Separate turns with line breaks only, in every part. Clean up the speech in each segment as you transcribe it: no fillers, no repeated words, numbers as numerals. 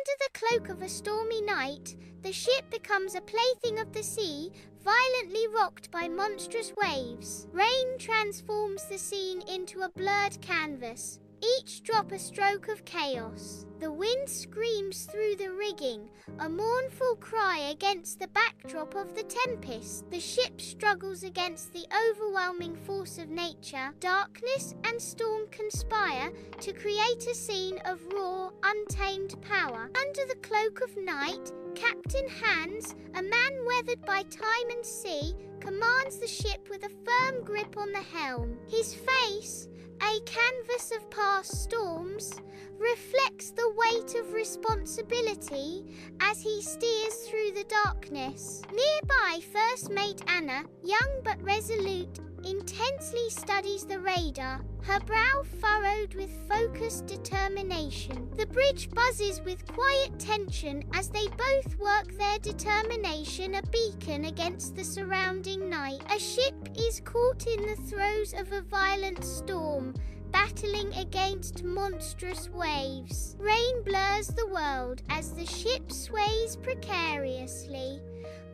Under the cloak of a stormy night, the ship becomes a plaything of the sea, violently rocked by monstrous waves. Rain transforms the scene into a blurred canvas, each drop a stroke of chaos. The wind screams through the rigging, a mournful cry against the backdrop of the Tempest. The ship struggles against the overwhelming force of nature. Darkness and storm conspire to create a scene of raw, untamed power. Under the cloak of night, Captain Hans, a man weathered by time and sea, commands the ship with a firm grip on the helm. His face, a canvas of past storms, reflects the weight of responsibility as he steers through the darkness. Nearby, First Mate Anna, young but resolute, intensely studies the radar, her brow furrowed with focused determination. The bridge buzzes with quiet tension as they both work their determination a beacon against the surrounding night. A ship is caught in the throes of a violent storm, battling against monstrous waves. Rain blurs the world as the ship sways precariously,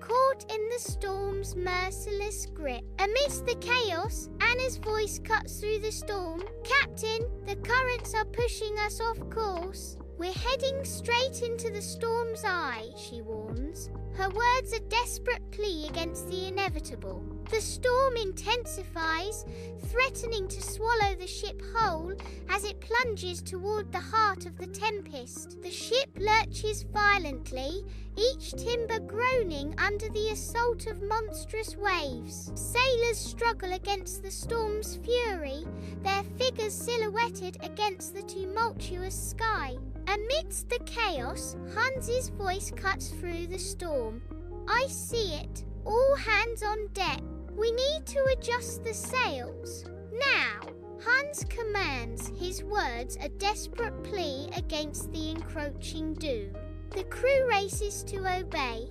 caught in the storm's merciless grip. Amidst the chaos, Anna's voice cuts through the storm. "Captain, the currents are pushing us off course. We're heading straight into the storm's eye," she warns, her words a desperate plea against the inevitable. The storm intensifies, threatening to swallow the ship whole as it plunges toward the heart of the Tempest. The ship lurches violently, each timber groaning under the assault of monstrous waves. Sailors struggle against the storm's fury, their figures silhouetted against the tumultuous sky. Amidst the chaos, Hans's voice cuts through the storm. "I see it. All hands on deck. We need to adjust the sails. Now!" Hans commands, his words a desperate plea against the encroaching doom. The crew races to obey,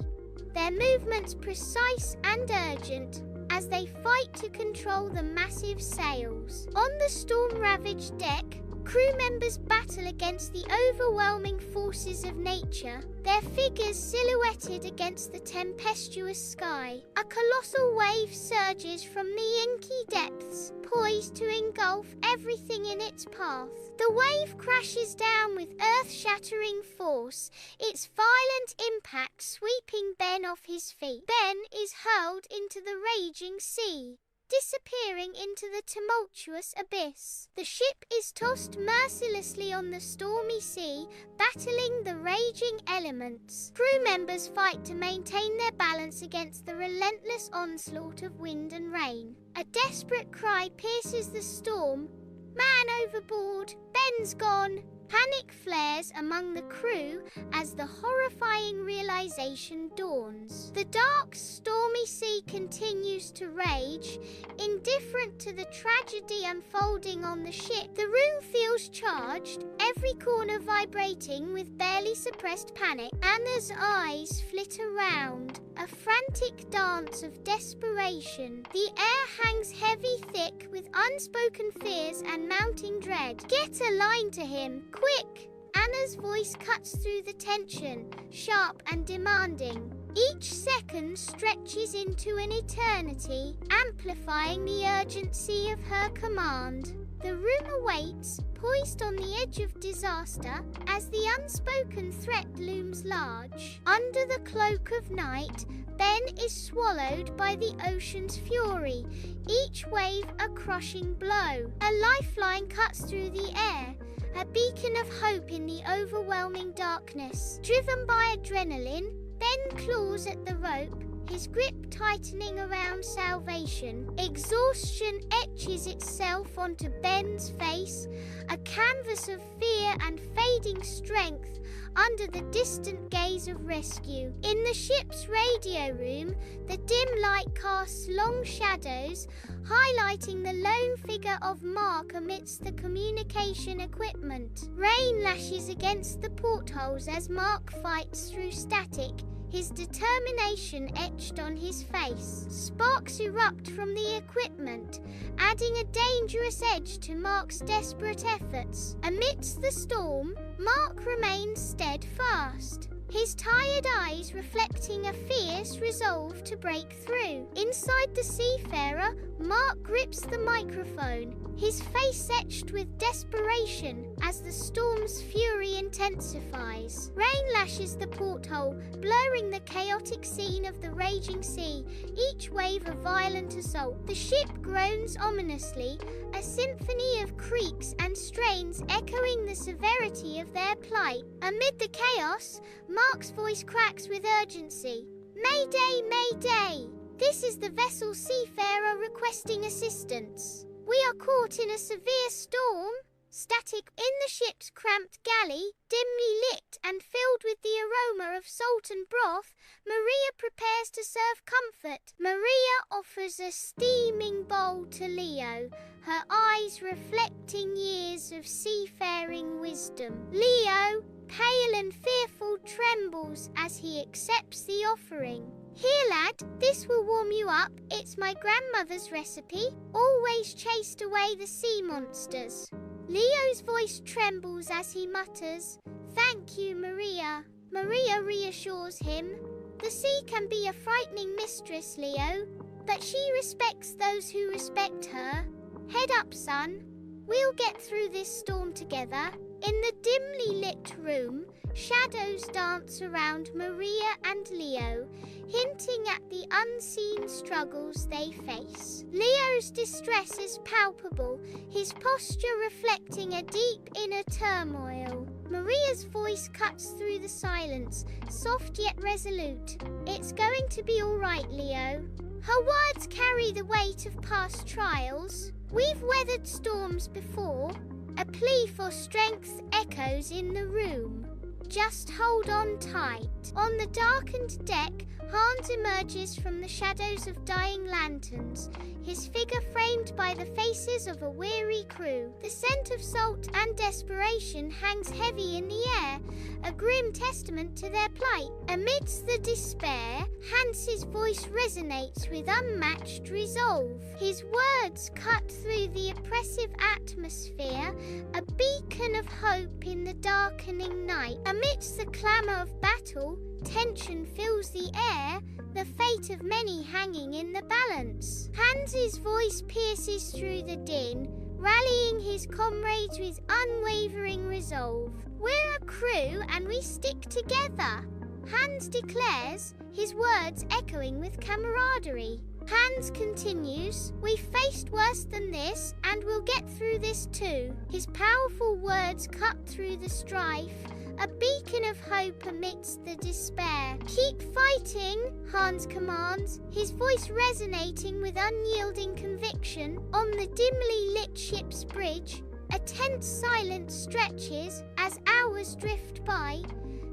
their movements precise and urgent as they fight to control the massive sails. On the storm-ravaged deck, crew members battle against the overwhelming forces of nature, their figures silhouetted against the tempestuous sky. A colossal wave surges from the inky depths, poised to engulf everything in its path. The wave crashes down with earth-shattering force, its violent impact sweeping Ben off his feet. Ben is hurled into the raging sea, disappearing into the tumultuous abyss. The ship is tossed mercilessly on the stormy sea, battling the raging elements. Crew members fight to maintain their balance against the relentless onslaught of wind and rain. A desperate cry pierces the storm. "Man overboard! Ben's gone!" Panic flares among the crew as the horrifying realization dawns. The dark, stormy sea continues to rage, indifferent to the tragedy unfolding on the ship. The room feels charged, every corner vibrating with barely suppressed panic. Anna's eyes flit around, a frantic dance of desperation. The air hangs heavy thick with unspoken fears and mounting dread. "Get a line to him, quick!" Anna's voice cuts through the tension, sharp and demanding. Each second stretches into an eternity, amplifying the urgency of her command. The room awaits, poised on the edge of disaster, as the unspoken threat looms large. Under the cloak of night, Ben is swallowed by the ocean's fury, each wave a crushing blow. A lifeline cuts through the air, a beacon of hope in the overwhelming darkness. Driven by adrenaline, Ben claws at the rope, his grip tightening around salvation. Exhaustion etches itself onto Ben's face, a canvas of fear and fading strength under the distant gaze of rescue. In the ship's radio room, the dim light casts long shadows, highlighting the lone figure of Mark amidst the communication equipment. Rain lashes against the portholes as Mark fights through static, his determination etched on his face. Sparks erupt from the equipment, adding a dangerous edge to Mark's desperate efforts. Amidst the storm, Mark remains steadfast, his tired eyes reflecting a fierce resolve to break through. Inside the seafarer, Mark grips the microphone, his face etched with desperation as the storm's fury intensifies. Rain lashes the porthole, blurring the chaotic scene of the raging sea, each wave a violent assault. The ship groans ominously, a symphony of creaks and strains echoing the severity of their plight. Amid the chaos, Mark's voice cracks with urgency. "Mayday, mayday! This is the vessel Seafarer requesting assistance. We are caught in a severe storm." Static in the ship's cramped galley, dimly lit and filled with the aroma of salt and broth, Maria prepares to serve comfort. Maria offers a steaming bowl to Leo, her eyes reflecting years of seafaring wisdom. Leo, pale and fearful, trembles as he accepts the offering. "Here, lad, this will warm you up. It's my grandmother's recipe. Always chased away the sea monsters." Leo's voice trembles as he mutters, "Thank you, Maria." Maria reassures him, "The sea can be a frightening mistress, Leo, but she respects those who respect her. Head up, son. We'll get through this storm together." In the dimly lit room, shadows dance around Maria and Leo, hinting at the unseen struggles they face. Leo's distress is palpable, his posture reflecting a deep inner turmoil. Maria's voice cuts through the silence, soft yet resolute. "It's going to be all right, Leo." Her words carry the weight of past trials. "We've weathered storms before." A plea for strength echoes in the room. "Just hold on tight." On the darkened deck, Hans emerges from the shadows of dying lanterns, his figure framed by the faces of a weary crew. The scent of salt and desperation hangs heavy in the air, a grim testament to their plight. Amidst the despair, Hans's voice resonates with unmatched resolve. His words cut through the oppressive atmosphere, a beacon of hope in the darkening night. Amidst the clamour of battle, tension fills the air, the fate of many hanging in the balance. Hans's voice pierces through the din, rallying his comrades with unwavering resolve. "We're a crew and we stick together," Hans declares, his words echoing with camaraderie. Hans continues, "We've faced worse than this and we'll get through this too." His powerful words cut through the strife, a beacon of hope amidst the despair. "Keep fighting," Hans commands, his voice resonating with unyielding conviction. On the dimly lit ship's bridge, a tense silence stretches as hours drift by,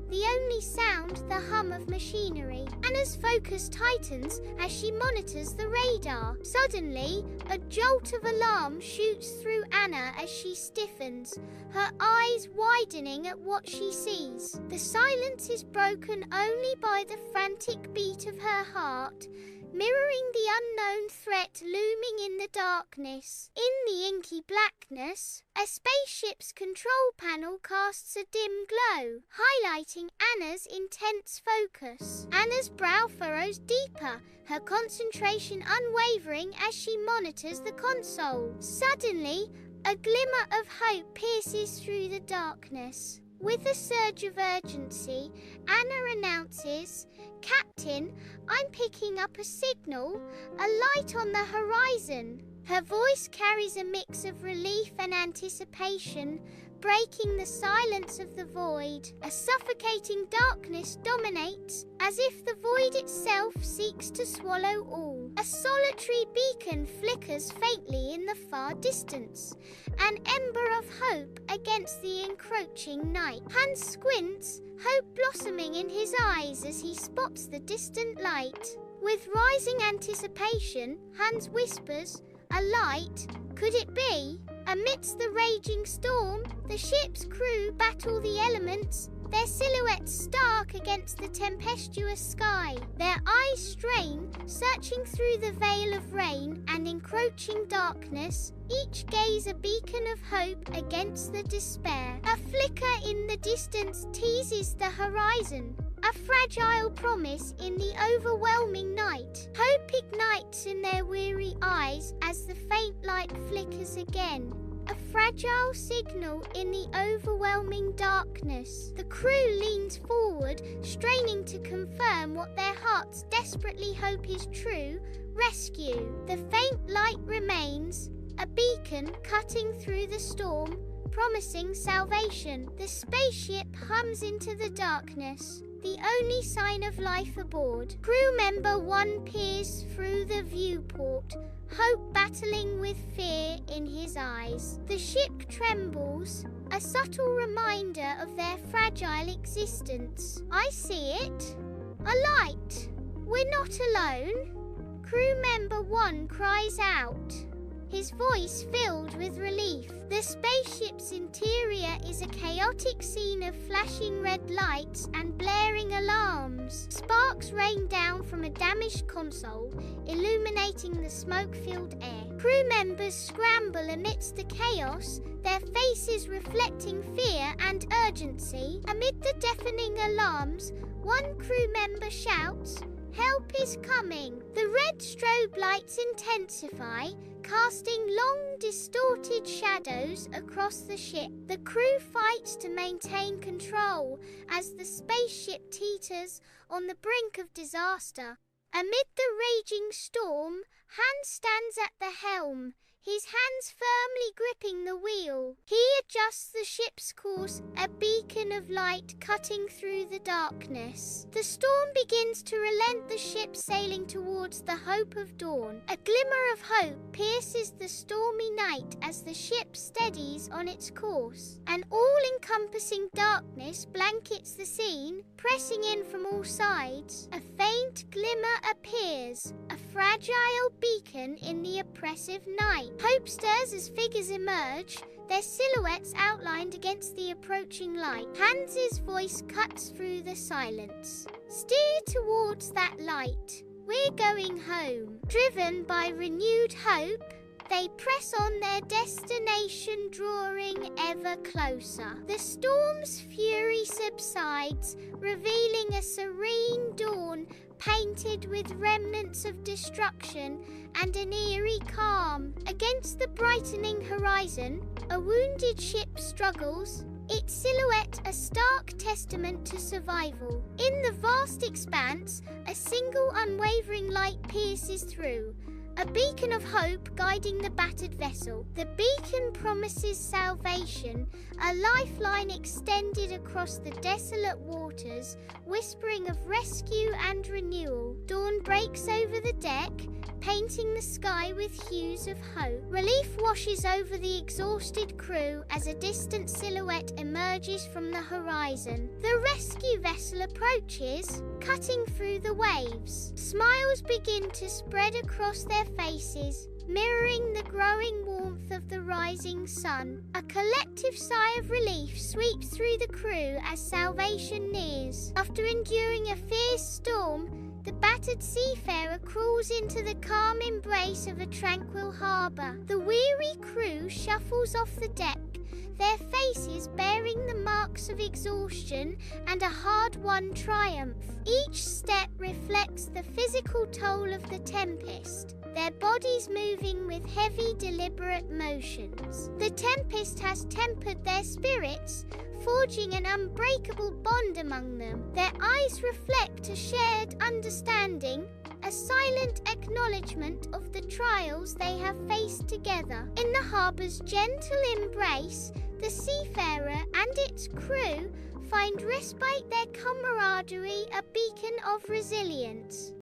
the only sound the hum of machinery. Anna's focus tightens as she monitors the radar. Suddenly, a jolt of alarm shoots through Anna as she stiffens, her eyes widening at what she sees. The silence is broken only by the frantic beat of her heart, mirroring the unknown threat looming in the darkness. In the inky blackness, a spaceship's control panel casts a dim glow, highlighting Anna's intense focus. Anna's brow furrows deeper, her concentration unwavering as she monitors the console. Suddenly, a glimmer of hope pierces through the darkness. With a surge of urgency, Anna announces, "Captain, I'm picking up a signal, a light on the horizon." Her voice carries a mix of relief and anticipation, breaking the silence of the void. A suffocating darkness dominates, as if the void itself seeks to swallow all. A solitary beacon flickers faintly in the far distance, an ember of hope against the encroaching night. Hans squints, hope blossoming in his eyes as he spots the distant light. With rising anticipation, Hans whispers, "A light? Could it be?" Amidst the raging storm, the ship's crew battle the elements, their silhouettes stark against the tempestuous sky. Their eyes strain, searching through the veil of rain and encroaching darkness, each gaze a beacon of hope against the despair. A flicker in the distance teases the horizon, a fragile promise in the overwhelming night. Hope ignites in their weary eyes as the faint light flickers again, a fragile signal in the overwhelming darkness. The crew leans forward, straining to confirm what their hearts desperately hope is true: rescue. The faint light remains, a beacon cutting through the storm, promising salvation. The spaceship hums into the darkness, the only sign of life aboard. Crew member 1 peers through the viewport, hope battling with fear in his eyes. The ship trembles, a subtle reminder of their fragile existence. I see it. A light. We're not alone. Crew member 1 cries out, his voice filled with relief. The spaceship's interior is a chaotic scene of flashing red lights and blaring alarms. Sparks rain down from a damaged console, illuminating the smoke-filled air. Crew members scramble amidst the chaos, their faces reflecting fear and urgency. Amid the deafening alarms, one crew member shouts, "Help is coming!" The red strobe lights intensify, casting long, distorted shadows across the ship. The crew fights to maintain control as the spaceship teeters on the brink of disaster. Amid the raging storm, Han stands at the helm, his hands firmly gripping the wheel. He adjusts the ship's course, a beacon of light cutting through the darkness. The storm begins to relent, the ship sailing towards the hope of dawn. A glimmer of hope pierces the stormy night as the ship steadies on its course. An all-encompassing darkness blankets the scene, pressing in from all sides. A faint glimmer appears, a fragile beacon in the oppressive night. Hope stirs as figures emerge, their silhouettes outlined against the approaching light. Hans's voice cuts through the silence. Steer towards that light. We're going home. Driven by renewed hope, they press on their destination, drawing ever closer. The storm's fury subsides, revealing a serene dawn painted with remnants of destruction and an eerie calm. Against the brightening horizon, a wounded ship struggles, its silhouette a stark testament to survival. In the vast expanse, a single unwavering light pierces through, a beacon of hope guiding the battered vessel. The beacon promises salvation, a lifeline extended across the desolate waters, whispering of rescue and renewal. Dawn breaks over the deck, painting the sky with hues of hope. Relief washes over the exhausted crew as a distant silhouette emerges from the horizon. The rescue vessel approaches, cutting through the waves. Smiles begin to spread across their faces, mirroring the growing warmth of the rising sun. A collective sigh of relief sweeps through the crew as salvation nears. After enduring a fierce storm, the battered seafarer crawls into the calm embrace of a tranquil harbour. The weary crew shuffles off the deck, their faces bearing the marks of exhaustion and a hard-won triumph. Each step reflects the physical toll of the Tempest, their bodies moving with heavy, deliberate motions. The Tempest has tempered their spirits, forging an unbreakable bond among them. Their eyes reflect a shared understanding, a silent acknowledgement of the trials they have faced together. In the harbour's gentle embrace, the seafarer and its crew find respite, their camaraderie a beacon of resilience.